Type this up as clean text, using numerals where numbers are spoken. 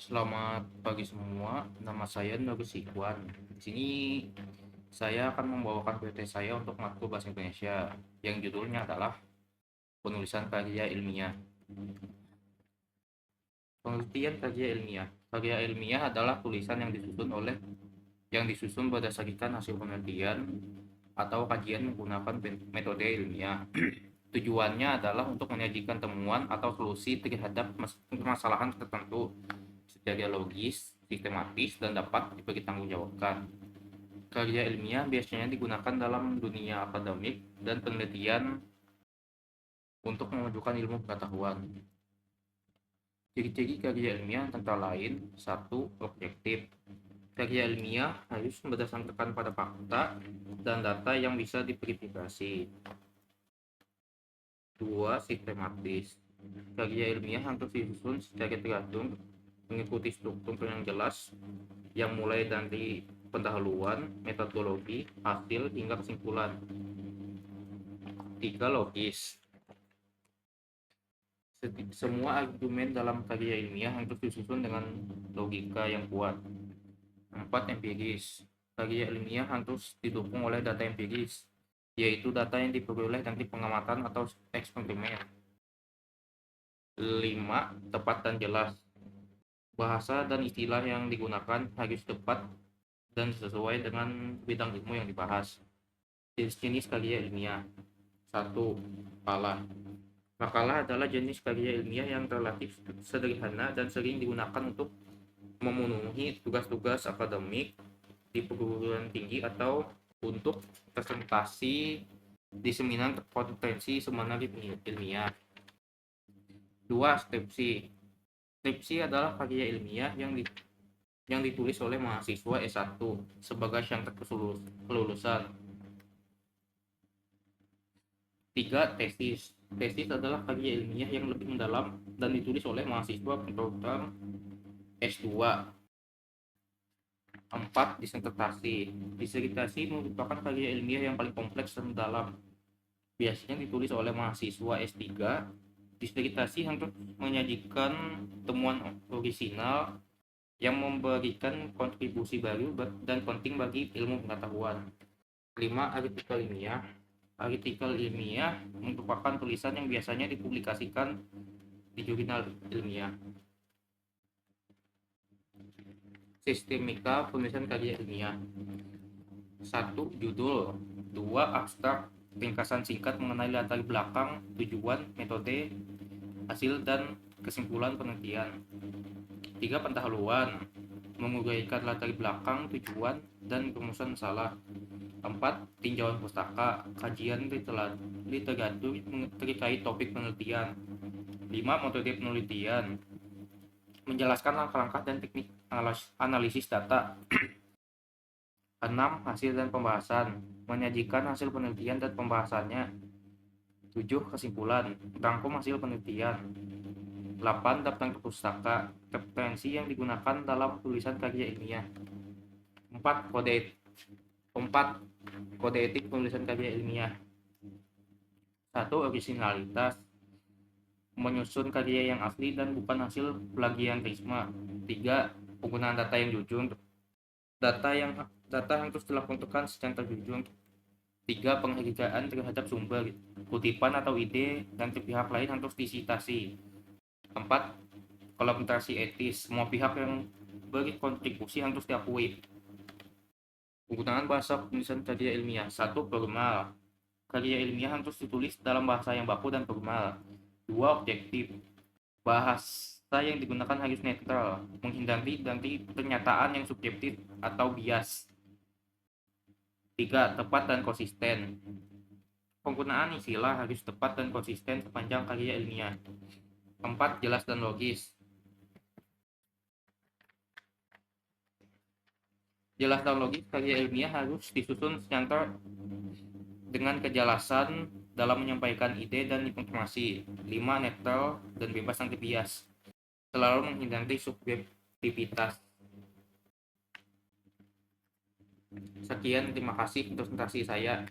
Selamat pagi semua, nama saya Nur Sikwan. Di sini saya akan membawakan PT saya untuk matkul Bahasa Indonesia yang judulnya adalah penulisan karya ilmiah. Penelitian karya ilmiah. Karya ilmiah adalah tulisan yang disusun berdasarkan hasil penelitian atau kajian menggunakan metode ilmiah. Tujuannya adalah untuk menyajikan temuan atau solusi terhadap permasalahan tertentu secara logis, sistematis, dan dapat dipertanggungjawabkan. Karya ilmiah biasanya digunakan dalam dunia akademik dan penelitian untuk memajukan ilmu pengetahuan. Ciri-ciri karya ilmiah antara lain: satu, objektif. Karya ilmiah harus berdasarkan pada fakta dan data yang bisa diverifikasi. Dua, sistematis. Karya ilmiah harus disusun secara teratur, mengikuti struktur yang jelas, yang mulai dari pendahuluan, metodologi, hasil, hingga kesimpulan. Tiga, logis. Semua argumen dalam karya ilmiah harus disusun dengan logika yang kuat. Empat, empiris. Karya ilmiah harus didukung oleh data empiris, yaitu data yang diperoleh dari pengamatan atau eksperimen. Lima, tepat dan jelas. Bahasa dan istilah yang digunakan harus tepat dan sesuai dengan bidang ilmu yang dibahas. Jenis karya ilmiah. Satu, makalah. Makalah adalah jenis karya ilmiah yang relatif sederhana dan sering digunakan untuk memenuhi tugas-tugas akademik di perguruan tinggi atau untuk presentasi di seminar kompetensi seminar ilmiah. Dua, skripsi. Skripsi adalah karya ilmiah yang ditulis oleh mahasiswa S1 sebagai syarat kelulusan. Tiga, tesis. Tesis adalah karya ilmiah yang lebih mendalam dan ditulis oleh mahasiswa program S2. Empat, disertasi. Disertasi merupakan karya ilmiah yang paling kompleks dan mendalam. Biasanya ditulis oleh mahasiswa S3. Disertasi harus menyajikan temuan orisinal yang memberikan kontribusi baru dan penting bagi ilmu pengetahuan. 5, artikel ilmiah. Artikel ilmiah merupakan tulisan yang biasanya dipublikasikan di jurnal ilmiah. Sistemika penulisan karya ilmiah. 1, judul. 2, abstrak, ringkasan singkat mengenai latar belakang, tujuan, metode, hasil, dan kesimpulan penelitian. 3, pendahuluan, menguraikan latar belakang, tujuan, dan perumusan masalah. 4, tinjauan pustaka, kajian literatur terkait topik penelitian. 5, metode penelitian, menjelaskan langkah-langkah dan teknik analisis data. 6, hasil dan pembahasan, menyajikan hasil penelitian dan pembahasannya. 7, kesimpulan, rangkum hasil penelitian. 8, daftar pustaka, referensi yang digunakan dalam tulisan karya ilmiah. 4, kode etik penulisan karya ilmiah. 1, originalitas, menyusun karya yang asli dan bukan hasil plagiarisme. 3, penggunaan data yang jujur. Data harus dilakukan secara terjujur. 3, penghargaan terhadap sumber, kutipan atau ide dan pihak lain harus disitasi. 4, kolaborasi etis, semua pihak yang berkontribusi harus diakui. Penggunaan bahasa penulisan karya ilmiah. 1, formal. Karya ilmiah harus ditulis dalam bahasa yang baku dan formal. 2, objektif. Bahasa yang digunakan harus netral, menghindari dari pernyataan yang subjektif atau bias. 3, tepat dan konsisten. Penggunaan istilah harus tepat dan konsisten sepanjang karya ilmiah. 4, jelas dan logis. Jelas dan logis karya ilmiah harus disusun secara dengan kejelasan dalam menyampaikan ide dan informasi. 5, netral dan bebas dari bias, selalu menghindari subjektivitas. Sekian, terima kasih untuk presentasi saya.